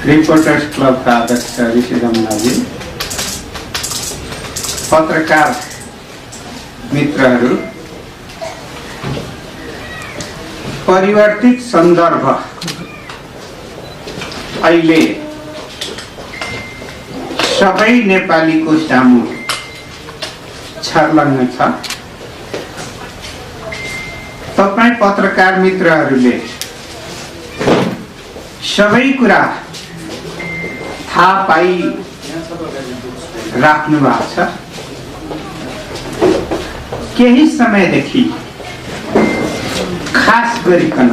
Reporters club का अध्यक्ष ऋषि रमनाजी, पत्रकार मित्रहरू, परिवर्तित सन्दर्भ अहिले सबै नेपालीको सामु छर्लङ्ग छ। तपाई पत्रकार मित्रहरूले सबै कुरा थाहा पाइ राख्नु भएको छ। केही समयदेखि खास गरिकन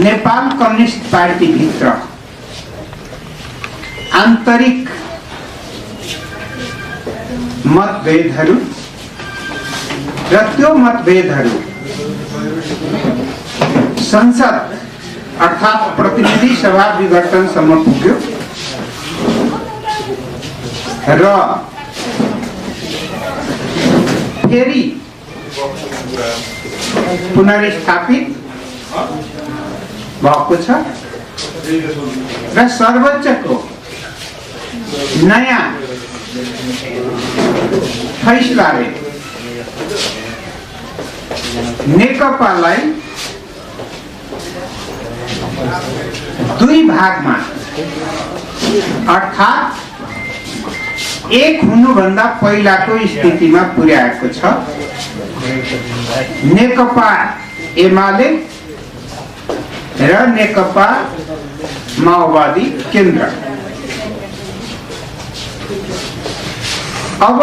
नेपाल कम्युनिस्ट पार्टी भित्र आन्तरिक मतभेदहरू र त्यो मतभेदहरू संसद अर्थात प्रतिनिधि सभा विघटनसम्म पुग्यो र फेरि पुनर्स्थापित भएको छ र सर्वोच्चको नयाँ फैसलाले नेकपालाई दुई भागमा अर्थात एक हुनुभन्दा पहिलाको स्थितिमा पुर्याएको छ। नेकपा एमाले र नेकपा माओवादी केन्द्र। अब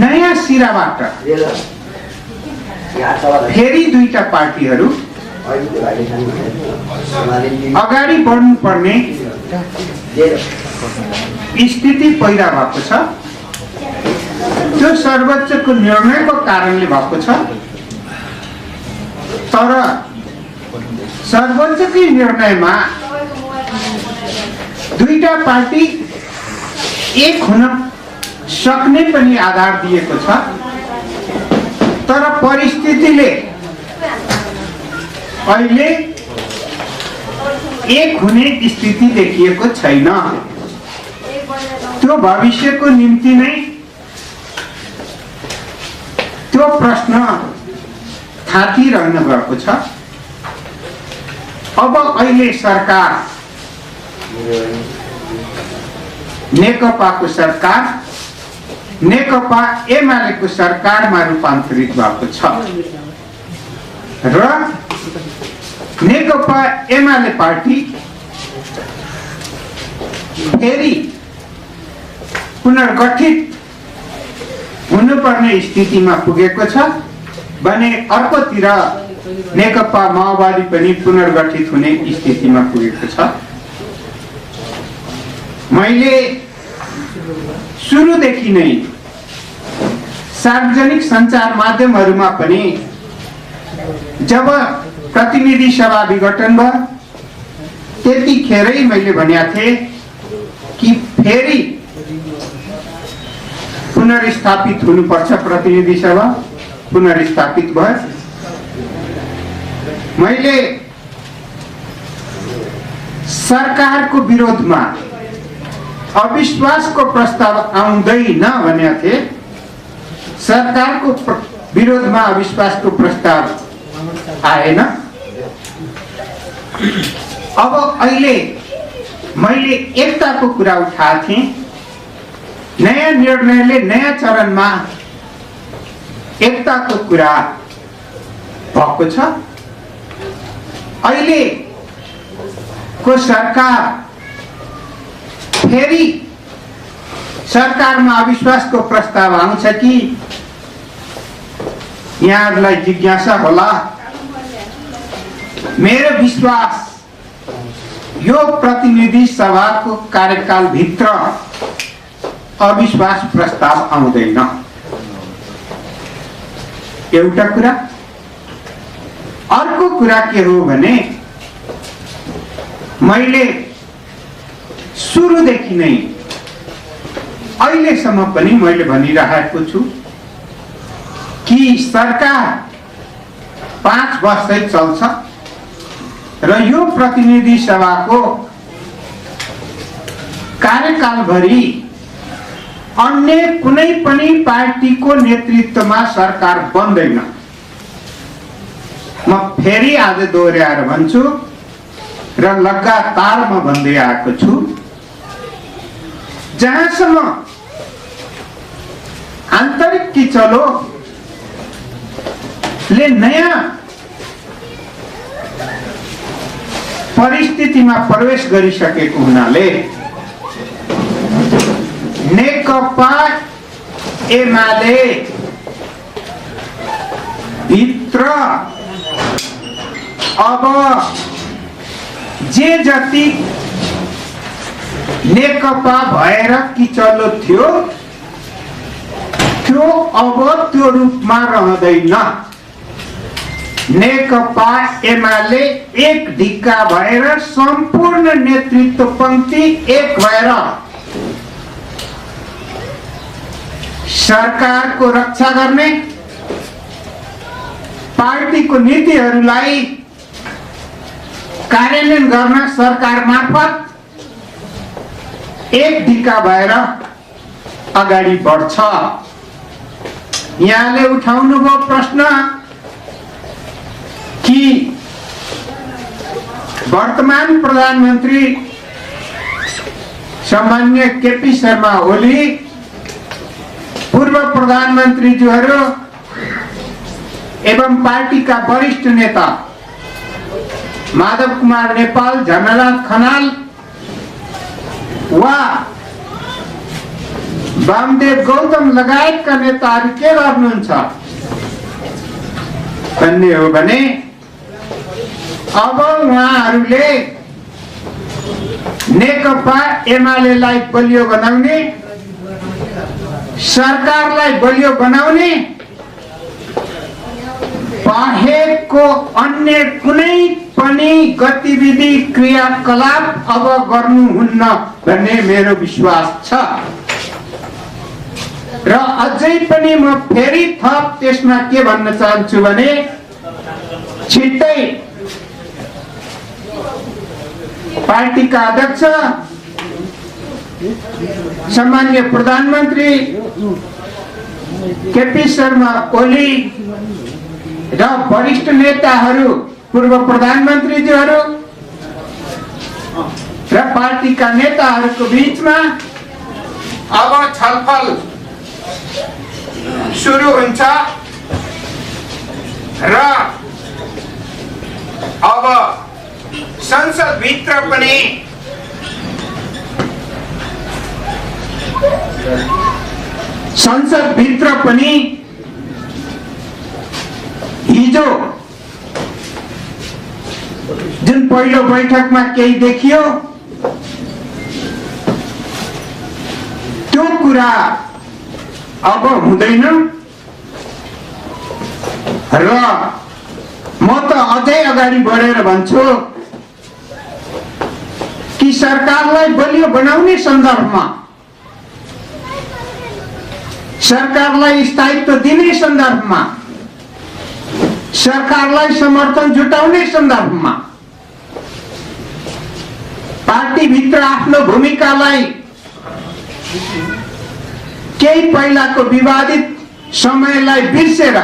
नयाँ सिराबाट फेरि दुईटा पार्टीहरू अगाडि बढ्नुपर्ने स्थिति पैदा भएको छ। त्यो सर्वोच्चको निर्णयको कारणले भएको छ। तर सर्वोच्चकै निर्णयमा दुईटा पार्टी एक हुन सक्ने पनि आधार दिएको छ। तर परिस्थितिले अहिले एक हुने स्थिति देखिएको छैन। त्यो भविष्यको निम्ति नै त्यो प्रश्न थाकिरहन गएको छ। अब अहिले सरकार नेकपाको सरकार नेकपा एमालेको सरकारमा रूपान्तरित भएको छ र नेकपा एमाले पार्टी फेरि पुनर्गठित हुनुपर्ने स्थितिमा पुगेको छ भने अर्कोतिर नेकपा माओवादी पनि पुनर्गठित हुने स्थितिमा पुगेको छ। मैले सुरुदेखि नै सार्वजनिक सञ्चार माध्यमहरूमा पनि जब प्रतिनिधि सभा विघटन भयो त्यतिखेरै मैले भनेको थिएँ कि फेरि पुनर्स्थापित हुनुपर्छ। प्रतिनिधि सभा पुनर्स्थापित भयो। मैले सरकारको विरोधमा अविश्वासको प्रस्ताव आउँदैन भनेको थिएँ। सरकारको विरोधमा अविश्वासको प्रस्ताव आएन। अब अहिले मैले एकताको कुरा उठाएको थिएँ। नयाँ निर्णयले नयाँ चरणमा एकताको कुरा भएको छ। अहिले को सरकार फेरि सरकारमा अविश्वासको प्रस्ताव आउँछ कि यहाँहरूलाई जिज्ञासा होला। मेरो विश्वास यो प्रतिनिधि सभाको कार्यकाल भित्र अविश्वास प्रस्ताव आउँदैन। एउटा कुरा। अर्को कुरा के हो भने मैले सुरुदेखि नै अहिलेसम्म पनि मैले भनिरहेको छु कि सरकार 5 वर्षै चल्छ। र यो प्रतिनिधि सभाको कार्यकालभरि अन्य कुनै पनि पार्टीको नेतृत्वमा सरकार बन्दैन। म फेरि आज दोहोर्याएर भन्छु र लगातार म भन्दै आएको छु, जहाँसम्म आन्तरिक किचलो ले नयाँ परिस्थितिमा प्रवेश गरिसकेको हुनाले नेकपा एमाले भित्र अब जे जति नेकपा भएर किचलो थियो त्यो अब त्यो रूपमा रहँदैन। नेकपा एमाले एक ढिक्का भएर सम्पूर्ण नेतृत्व पंक्ति एक भएर सरकारको रक्षा गर्ने, पार्टीको नीतिहरूलाई कार्यान्वयन गर्न सरकार मार्फत एक ढिक्का भएर अगाडि बढ्छ। यहाँले उठाउनुभयो प्रश्न कि वर्तमान प्रधानमन्त्री सम्मान्य केपी शर्मा ओली, पूर्व प्रधानमन्त्रीज्यूहरू एवं पार्टीका वरिष्ठ नेता माधव कुमार नेपाल, झलनाथ खनाल वा वामदेव गौतम लगायतका नेताहरू के गर्नुहुन्छ भन्ने हो भने अब उहाँहरूले नेकपा एमालेलाई बलियो बनाउने, सरकारलाई बलियो बनाउने बाहेकको अन्य कुनै पनि गतिविधि क्रियाकलाप अब गर्नुहुन्न भन्ने मेरो विश्वास छ। र अझै पनि म फेरि थप त्यसमा के भन्न चाहन्छु भने छिट्टै पार्टीका अध्यक्ष सम्मान्य प्रधानमन्त्री केपी शर्मा ओली र वरिष्ठ नेताहरू, पूर्व प्रधानमन्त्रीज्यूहरू र पार्टीका नेताहरूको बीचमा अब छलफल सुरु हुन्छ र अब संसद भित्र पनि हिजो जुन पहिलो बैठकमा केही देखियो त्यो कुरा अब हुँदैन र म त अझै अगाडि बढेर भन्छु कि सरकारलाई बलियो बनाउने सन्दर्भमा, सरकारलाई स्थायित्व दिने सन्दर्भमा, सरकारलाई समर्थन जुटाउने सन्दर्भमा पार्टी भित्र आफ्नो भूमिकालाई केही पहिलाको विवादित समयलाई बिर्सेर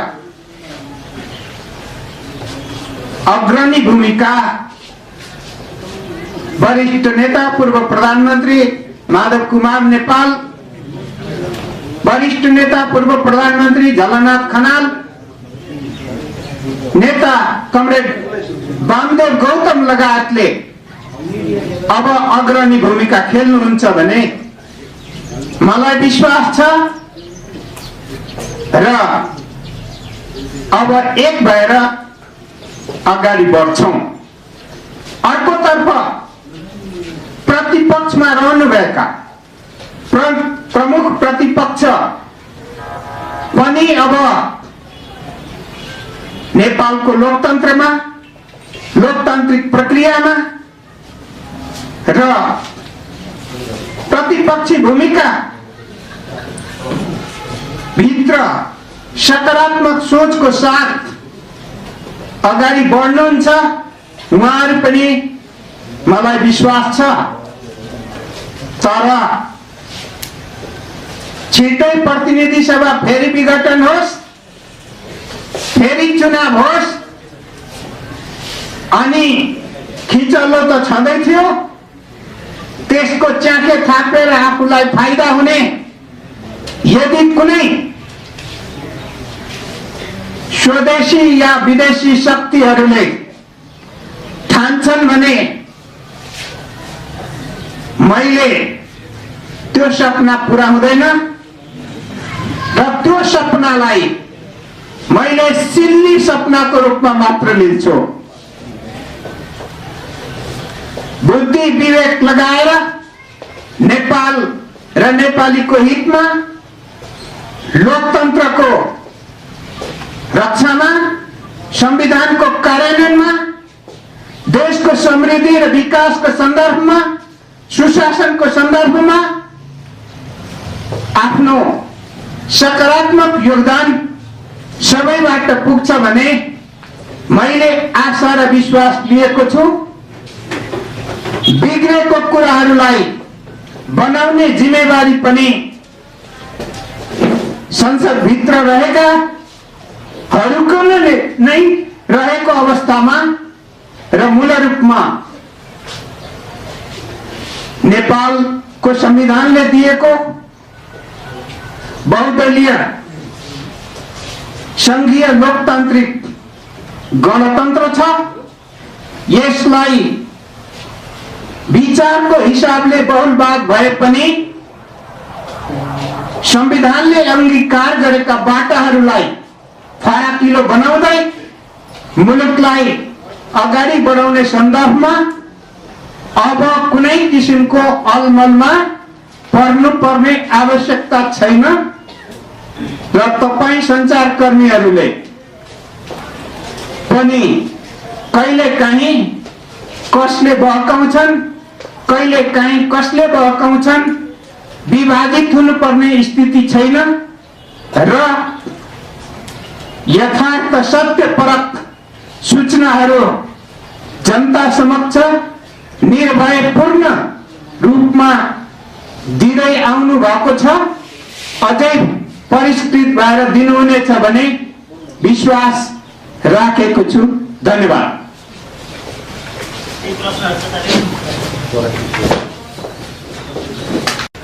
अग्रणी भूमिका वरिष्ठ नेता पूर्व प्रधानमन्त्री माधव कुमार नेपाल, वरिष्ठ नेता पूर्व प्रधानमन्त्री झलनाथ खनाल, नेता कमरेड वामदेव गौतम लगायतले अब अग्रणी भूमिका खेल्नुहुन्छ भने मलाई विश्वास छ र अब एक भएर अगाडि बढ्छौं। अर्कोतर्फ प्रतिपक्षमा रहनुभएका प्रमुख प्रतिपक्ष पनि अब नेपालको लोकतन्त्रमा, लोकतान्त्रिक प्रक्रियामा र प्रतिपक्षी भूमिका भित्र सकारात्मक सोचको साथ अगाडि बढ्नुहुन्छ उहाँहरू पनि मलाई विश्वास छ तर छिटै प्रतिनिधि सभा फेरि विघटन होस्, फेरि चुनाव होस् अनि खिचल्लो त छँदै थियो, त्यसको च्याके थापेर आफूलाई फाइदा हुने यदि कुनै स्वदेशी या विदेशी शक्तिहरूले ठान्छन् भने मैले त्यो सपना पूरा हुँदैन र त्यो सपनालाई मैले सिल्ली सपनाको रूपमा मात्र लिन्छु। बुद्धि विवेक लगाएर नेपाल र नेपालीको हितमा, लोकतन्त्रको रक्षामा, संविधानको कार्यान्वयनमा, देशको समृद्धि र विकासको सन्दर्भमा, सुशासनको सन्दर्भमा आफ्नो सकारात्मक योगदान सबैबाट पुग्छ भने मैले आशा र विश्वास लिएको छु। बिग्रेको कुराहरूलाई बनाउने जिम्मेवारी पनि संसद भित्र रहेका हरूको नै रहेको अवस्थामा र मूल रूपमा नेपालको संविधानले दिएको बहुदलीय संघीय लोकतान्त्रिक गणतन्त्र छ। यसलाई विचारको हिसाबले बहुलवाद भए पनि संविधानले अंगीकार गरेका बाटाहरूलाई फराकिलो बनाउँदै मुलुकलाई अगाडि बढाउने सन्दर्भमा अब कुनै किसिमको अलमलमा पर्नुपर्ने आवश्यकता छैन र तपाई सञ्चारकर्मीहरूले पनि कहिलेकाहीँ कसले बहकाउँछन्, कहिलेकाहीँ कसले बहकाउँछन्, विभाजित हुनुपर्ने स्थिति छैन र यथार्थ सत्यपरक सूचनाहरू जनता समक्ष निर्भयपूर्ण रूपमा दिँदै आउनु भएको छ। अझै परिष्कृत भएर दिनुहुनेछ भने विश्वास राखेको छु। धन्यवाद।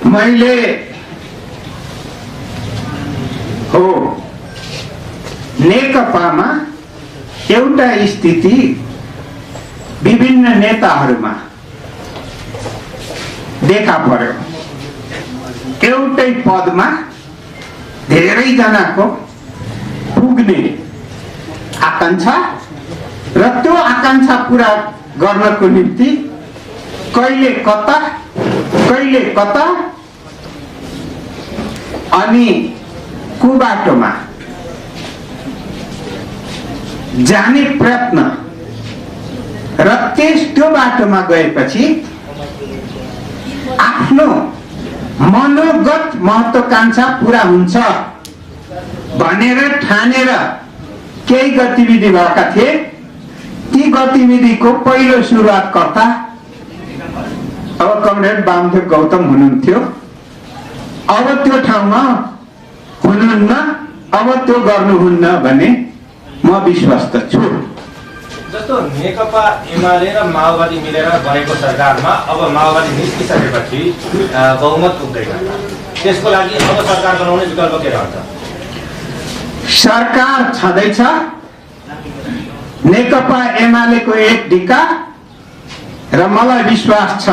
मैले हो नेकपामा एउटा स्थिति विभिन्न नेताहरूमा देखा पर्यो। एउटै पदमा धेरै जनाको पुग्ने आकांक्षा र त्यो आकांक्षा पूरा गर्नको निम्ति कहिले कता अनि कुबाटोमा जाने प्रयत्न र त्यो बाटोमा गएपछि आफ्नो मनोगत महत्वाकांक्षा पूरा हुन्छ भनेर ठानेर केही गतिविधि भएका थिए। ती गतिविधिको पहिलो सुरुवातकर्ता अब कमरेड वामदेव गौतम हुनुहुन्थ्यो। अब त्यो ठाउँमा हुनुहुन्न, अब त्यो गर्नुहुन्न भन्ने म विश्वस्त छु। जस्तो नेकपा एमाले र माओवादी मिलेर बनेको सरकारमा अब माओवादी निस्किसकेपछि बहुमत पुग्दैन, त्यसको लागि अब सरकार बनाउने विकल्प के रहन्छ? सरकार छँदैछ। नेकपा एमालेको एक ढिका र मलाई विश्वास छ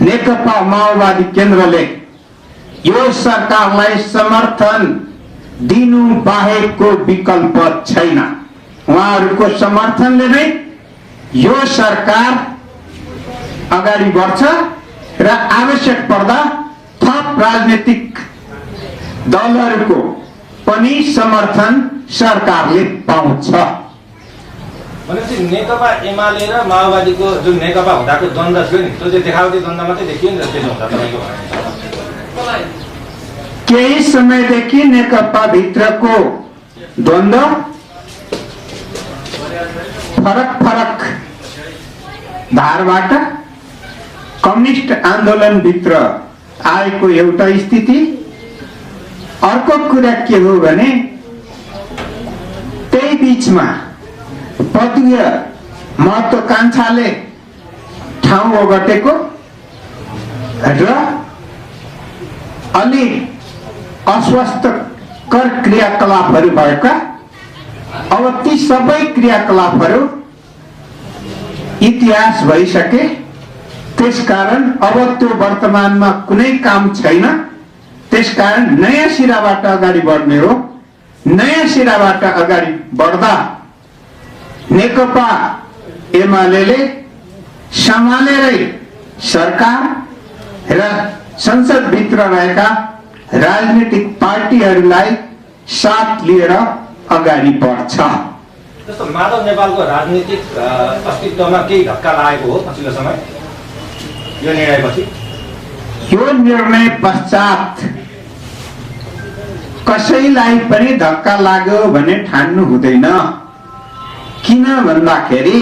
नेकपा माओवादी केन्द्रले यो सरकारलाई समर्थन दिनु बाहेकको विकल्प छैन। उहाँहरूको समर्थनले नै यो सरकार अगाडि बढ्छ र आवश्यक पर्दा थप राजनीतिक दलहरूको पनि समर्थन सरकारले पाउँछ। भनेपछि नेकपा एमाले र माओवादीको जुन नेकपा हुँदाको द्वन्द्व थियो नि, त्यो चाहिँ देखावटी द्वन्द्व मात्रै देखियो नि त्यसो हुँदा तपाईँको भनाइ? केही समयदेखि नेकपा भित्रको द्वन्द्व फरक धारबाट कम्युनिस्ट आन्दोलनभित्र आएको एउटा स्थिति। अर्को कुरा के हो भने त्यही बीचमा पदीय महत्वाकांक्षाले ठाउँ ओगटेको र अलि अस्वस्थकर क्रियाकलापहरू भएका। अब ती सबै क्रियाकलापहरू इतिहास भइसके, त्यसकारण अब त्यो वर्तमानमा कुनै काम छैन। त्यसकारण नयाँ सिराबाट अगाडि बढ्ने हो। नयाँ सिराबाट अगाडि बढ्दा नेकपा एमाले सम्हालेरै सरकार र संसदभित्र रहेका राजनीतिक पार्टीहरूलाई साथ लिएर अगाडि बढ्छ। जस्तो माधव नेपालको राजनीतिक अस्तित्वमा केही धक्का लागेको हो पछिल्लो समय यो निर्णयपछि? यो निर्णय पश्चात कसैलाई पनि धक्का लाग्यो भने ठान्नु हुँदैन। किन भन्दाखेरि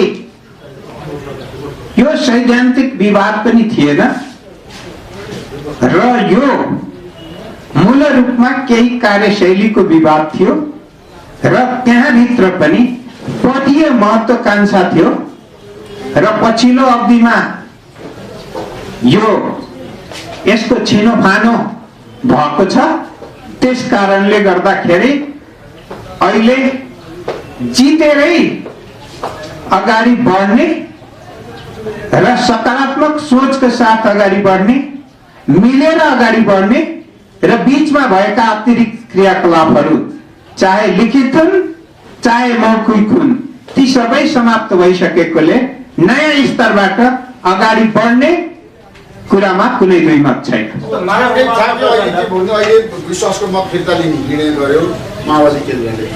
यो सैद्धान्तिक विवाद पनि थिएन र यो मूल रूपमा केही कार्यशैलीको विवाद थियो र त्यहाँभित्र पनि पदीय महत्वाकांक्षा थियो र पछिल्लो अवधिमा यो यसको छिनोफानो भएको छ। त्यस कारणले गर्दाखेरि अहिले जितेरै अगाडि बढ्ने र सकारात्मक सोचको साथ अगाडि बढ्ने, मिलेर अगाडि बढ्ने र बीचमा भएका अतिरिक्त क्रियाकलापहरू चाहे लिखित हुन् चाहे मौखिक हुन्, ती सबै समाप्त भइसकेकोले नयाँ स्तरबाट अगाडि बढ्ने कुरामा कुनै दुई मत छैन। विश्वासको मत फिर्ता लिने निर्णय गर्यो माओवादी केन्द्रले,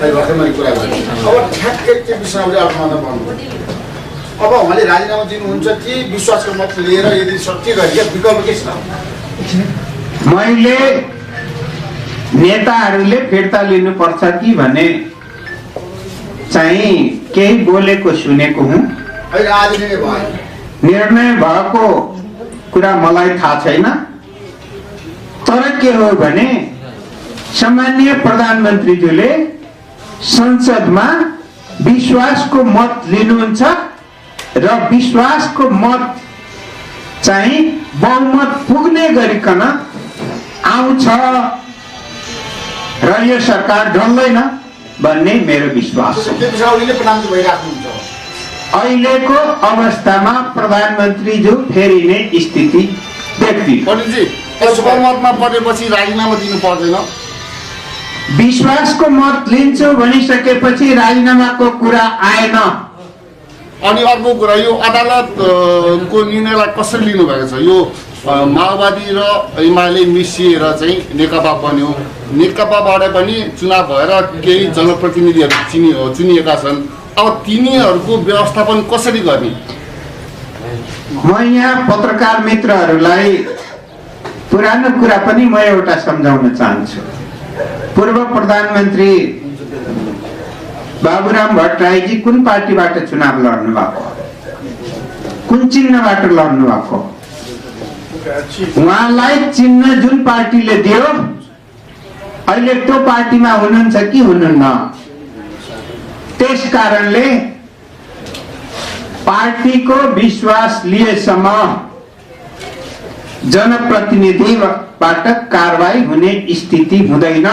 भर्खर मैले कुरा गरेँ। अब ठ्याक्कै त्यो विषयमा अर्थमा भन्नु, अब उहाँले राजीनामा दिनुहुन्छ कि विश्वासको मत लिएर यदि के गरिए विकल्प के छ? मैले नेताहरूले फिर्ता लिनुपर्छ कि भने चाहिँ केही बोलेको सुनेको हुँ। अहिले आज निर्णय भएको कुरा मलाई थाहा छैन। तर के हो भने सामान्य प्रधानमन्त्रीज्यूले संसदमा विश्वासको मत लिनुहुन्छ र विश्वासको मत चाहिँ बहुमत पुग्ने गरिकन आउँछ र यो सरकार ढल्दैन भन्ने मेरो विश्वास हो। अहिलेको अवस्थामा प्रधानमन्त्रीज्यू फेरिने स्थिति देख्दिन। मतमा परेपछि राजीनामा दिनु पर्दैन? विश्वासको मत लिन्छु भनिसकेपछि राजीनामाको कुरा आएन। अनि अर्को कुरा, यो अदालतको निर्णयलाई कसरी लिनुभएको छ? यो माओवादी र एमाले मिसिएर चाहिँ नेकपा बन्यो। नेकपाबाट पनि चुनाव भएर केही जनप्रतिनिधिहरू चुनिएका छन्। अब तिनीहरूको व्यवस्थापन कसरी गर्ने? म यहाँ पत्रकार मित्रहरूलाई पुरानो कुरा पनि म एउटा सम्झाउन चाहन्छु। पूर्व प्रधानमन्त्री बाबुराम भट्टराईजी कुन पार्टीबाट चुनाव लड्नु भएको? कुन चिन्हबाट लड्नु भएको? उहाँलाई चिन्ह जुन पार्टीले दियो अहिले त्यो पार्टीमा हुनुहुन्छ कि हुनुहुन्न? त्यस कारणले पार्टीको विश्वास लिएसम्म जनप्रतिनिधिबाट कारबाही हुने स्थिति हुँदैन।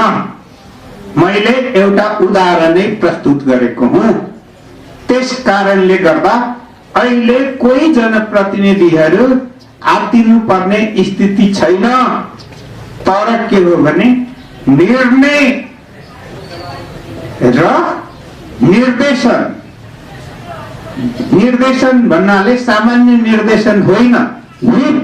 मैले एउटा उदाहरणै प्रस्तुत गरेको हुँ। त्यस कारणले गर्दा अहिले कोही जनप्रतिनिधिहरू आत्तिनु पर्ने स्थिति छैन। तर के हो भने निर्णय र निर्देशन भन्नाले सामान्य निर्देशन होइन, व्हिप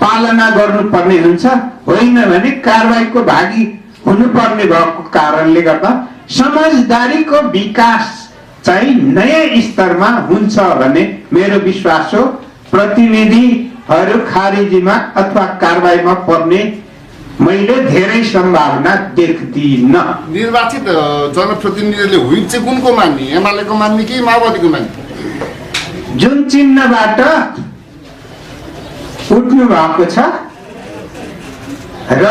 पालना गर्नुपर्ने हुन्छ। होइन भने कारबाहीको भागी हुनुपर्ने भएको कारणले गर्दा समझदारीको विकास चाहिँ नयाँ स्तरमा हुन्छ भन्ने मेरो विश्वास हो। प्रतिनिधिहरू खारिजीमा अथवा कारबाहीमा पर्ने मैले धेरै सम्भावना देख्दिन। निर्वाचित जनप्रतिनिधिले व्हिप चाहिँ कुनको मान्ने? एमालेको मान्ने कि माओवादीको मान्ने? जुन चिन्हबाट उठ्नु भएको छ र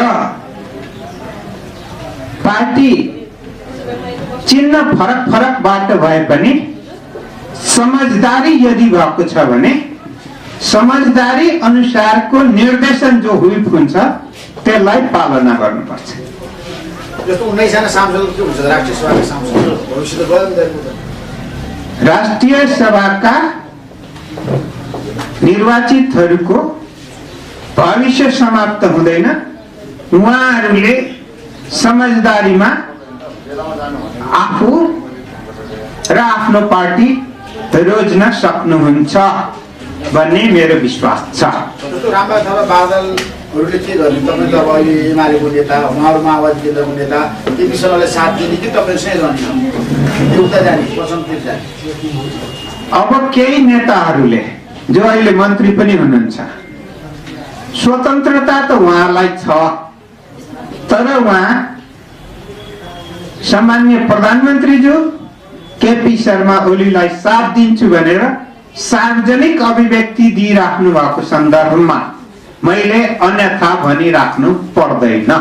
पार्टी चिन्ह फरक भए पनि समझदारी यदि भएको छ भने समझदारी अनुसारको निर्देशन जो हुइप हुन्छ त्यसलाई पालना गर्नुपर्छ। जस्तो 19 जना सांसद के हुन्छ राष्ट्रिय सभाका सांसद भविष्य त गयो। राष्ट्रिय सभाका निर्वाचितहरूको भविष्य समाप्त हुँदैन। उहाँहरूले समझदारीमा आफू र आफ्नो पार्टी रोज्न सक्नुहुन्छ भन्ने मेरो विश्वास छ। जस्तो रामबाबु थापा बादलहरूले के गर्ने? तपाईँ त अब अहिले एमालेको नेता, उहाँहरू माओवादी केन्द्रको नेता, केपी शर्मालाई साथ दिने कि तपाईँसँगै रहने? एउटा जाने बसन्तपुर जाने? अब केही नेताहरूले जो अहिले मन्त्री पनि हुनुहुन्छ, स्वतन्त्रता त उहाँलाई छ, तर उहाँ सामान्य प्रधानमन्त्रीज्यू केपी शर्मा ओलीलाई साथ दिन्छु भनेर सार्वजनिक अभिव्यक्ति दिइराख्नु भएको सन्दर्भमा मैले अन्यथा भनिराख्नु पर्दैन।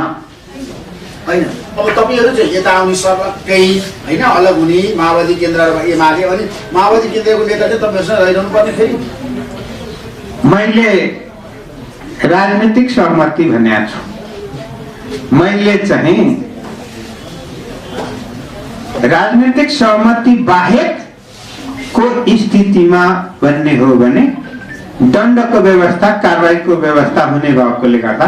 होइन, अब तपाईँहरू चाहिँ यता आउने सर्वकै होइन, अलग हुने माओवादी केन्द्र र एमाले, अनि माओवादी केन्द्रको नेता चाहिँ तपाईँहरूसँग रहिरहनु पर्ने फेरि? मैले राजनीतिक सहमति भनेको छु। मैले चाहिँ राजनीतिक सहमति बाहेकको स्थितिमा भन्ने हो भने दण्डको व्यवस्था, कारबाहीको व्यवस्था हुने भएकोले गर्दा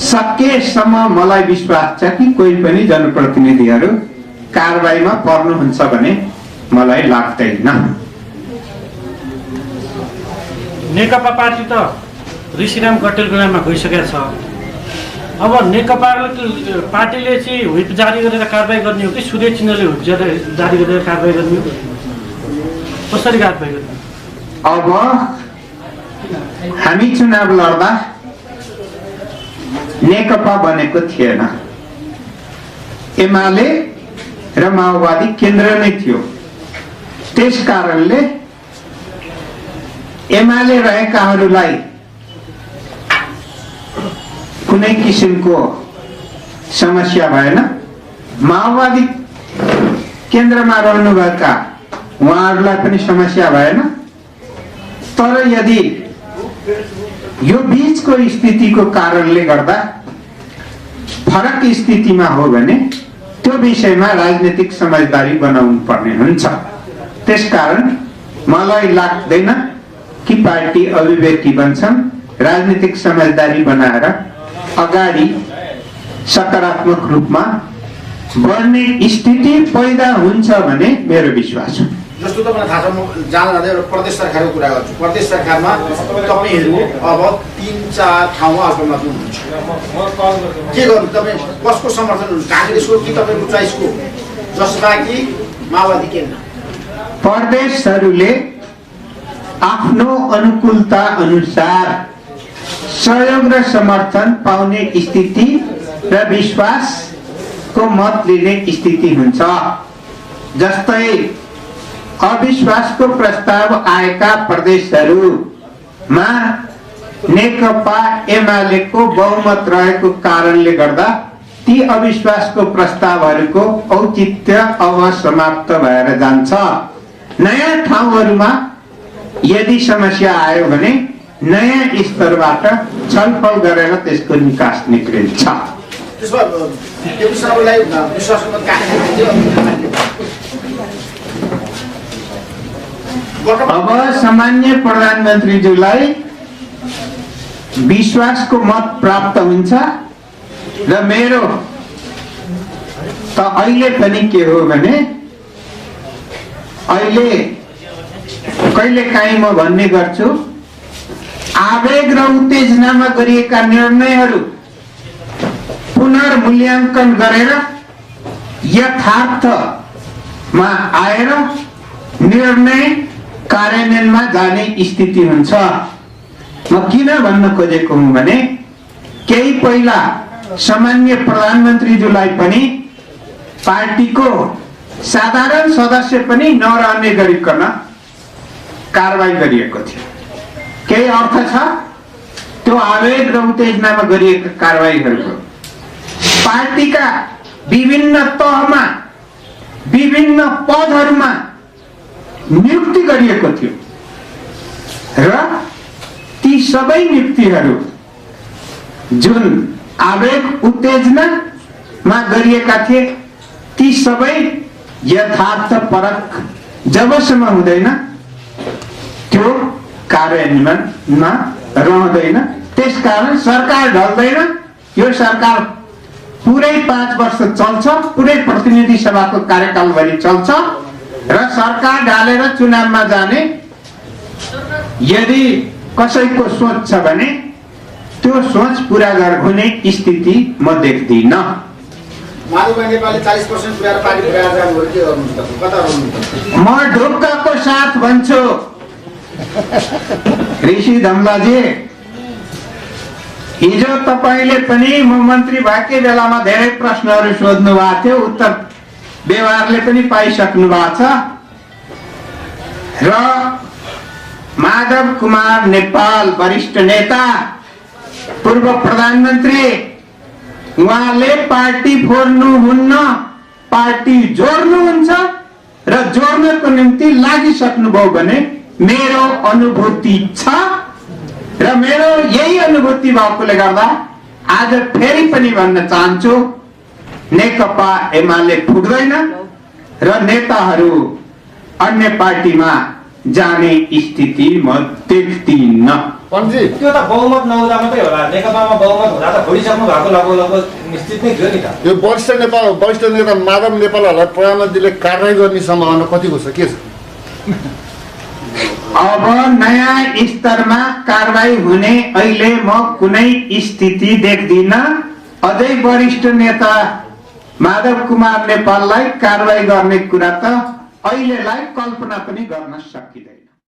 सकेसम्म मलाई विश्वास छ कि कोही पनि जनप्रतिनिधिहरू कारबाहीमा पर्नुहुन्छ भने मलाई लाग्दैन। नेकपा पार्टी त ऋषिराम कटेलको नाममा गइसकेको छ। अब नेकपा पार्टीले चाहिँ व्हिप जारी गरेर कारबाही गर्ने हो कि सूर्य चिन्हले व्हिप जारी गरेर कारबाही गर्ने हो? कसरी कारबाही गर्ने? अब हामी चुनाव लड्दा नेकपा बनेको थिएन, एमाले र माओवादी केन्द्र नै थियो। त्यस कारणले एमाले रहेकाहरूलाई कुनै किसिमको समस्या भएन, माओवादी केन्द्रमा रहनुभएका उहाँहरूलाई पनि समस्या भएन। तर यदि यो बीचको स्थितिको कारणले गर्दा फरक स्थितिमा हो भने त्यो विषयमा राजनीतिक समझदारी बनाउनु पर्ने हुन्छ। त्यसकारण मलाई लाग्दैन कि पार्टी अभिव्यक्ति बन्छन्। राजनीतिक समझदारी बनाएर अगाडि सकारात्मक रूपमा बढ्ने स्थिति पैदा हुन्छ भने मेरो विश्वास हो। जस्तो तपाईँलाई थाहा छ, म जाँदा एउटा प्रदेश सरकारको कुरा गर्छु। प्रदेश सरकारमा तपाईँहरू अब 3-4 ठाउँमा अल्पमत हुनुहुन्छ। के गर्नु? तपाईँ कसको समर्थन हुनुहुन्छ? काङ्ग्रेसको कि तपाईँको चोइसको, जसमा कि माओवादी केन्द्र? प्रदेशहरूले आफ्नो अनुकूलता अनुसार सहयोग र समर्थन पाउने स्थिति र विश्वासको मत लिने स्थिति हुन्छ। जस्तै अविश्वासको प्रस्ताव आएका प्रदेशहरूमा नेकपा एमालेको बहुमत रहेको कारणले गर्दा ती अविश्वासको प्रस्तावहरूको औचित्य अब समाप्त भएर जान्छ। नयाँ ठाउँहरूमा यदि समस्या आयो भने नयाँ स्तरबाट छलफल गरेर त्यसको निकास निक्लिन्छ। अब सामान्य प्रधानमन्त्रीज्यूलाई विश्वासको मत प्राप्त हुन्छ र मेरो त अहिले पनि के हो भने अहिले कहिलेकाहीँ म भन्ने गर्छु, आवेग र उत्तेजनामा गरिएका निर्णयहरू पुनर्मूल्याङ्कन गरेर यथार्थमा आएर निर्णय कार्यान्वयनमा जाने स्थिति हुन्छ। म किन भन्न खोजेको हुँ भने केही पहिला सामान्य प्रधानमन्त्रीज्यूलाई पनि पार्टीको साधारण सदस्य पनि नरहने गरिकन कारबाही गरिएको थियो। केही अर्थ छ त्यो आवेग र उत्तेजनामा गरिएका कारबाहीहरूको? पार्टीका विभिन्न तहमा विभिन्न पदहरूमा नियुक्ति गरिएको थियो र ती सबै नियुक्तिहरू जुन आवेग उत्तेजनामा गरिएका थिए ती सबै यथार्थपरक जबसम्म हुँदैन त्यो कार्यान्वयनमा रहँदैन। त्यसकारण सरकार ढल्दैन। यो सरकार पुरै 5 वर्ष चल्छ, पुरै प्रतिनिधि सभाको कार्यकालभरि चल्छ र सरकार ढालेर चुनावमा जाने यदि कसैको सोच छ भने त्यो सोच पूरा हुने स्थिति म देख्दिनँ। माधवभाइ नेपालले 40% पुर्याएर पार्टी पुर्याएर जानुभयो, के गर्नुहुन्छ? कता रहनुहुन्छ? म ढुक्कको साथ भन्छु ऋषि धमलाजी, हिजो तपाईले पनि म मन्त्री भएकै बेलामा धेरै प्रश्नहरू सोध्नु भएको थियो, उत्तर व्यवहारले पनि पाइसक्नु भएको छ र माधव कुमार नेपाल वरिष्ठ नेता पूर्व प्रधानमन्त्री उहाँले पार्टी फोड्नुहुन्न, पार्टी जोड्नुहुन्छ र जोड्नको निम्ति लागिसक्नुभयो भने मेरो अनुभूति छ र मेरो यही अनुभूति भएकोले गर्दा आज फेरि पनि भन्न चाहन्छु नेकपा एमाले फुट्दैन र नेताहरू अन्य पार्टीमा जाने स्थिति म देख्दिनँ। त्यो त बहुमत नहुँदा मात्रै होला। नेकपामा बहुमत हुँदा त भोलिसक्नु भएको लगभग निश्चित नै थियो नि त। यो वरिष्ठ नेता माधव नेपालहरूलाई प्रधानमन्त्रीले कारवाही गर्ने सम्भावना कतिको छ, के छ? अब नयाँ स्तरमा कारवाही हुने अहिले म कुनै स्थिति देख्दिनँ। अझै वरिष्ठ नेता माधव कुमार नेपाललाई कारवाही गर्ने कुरा त अहिलेलाई कल्पना पनि गर्न सकिँदैन।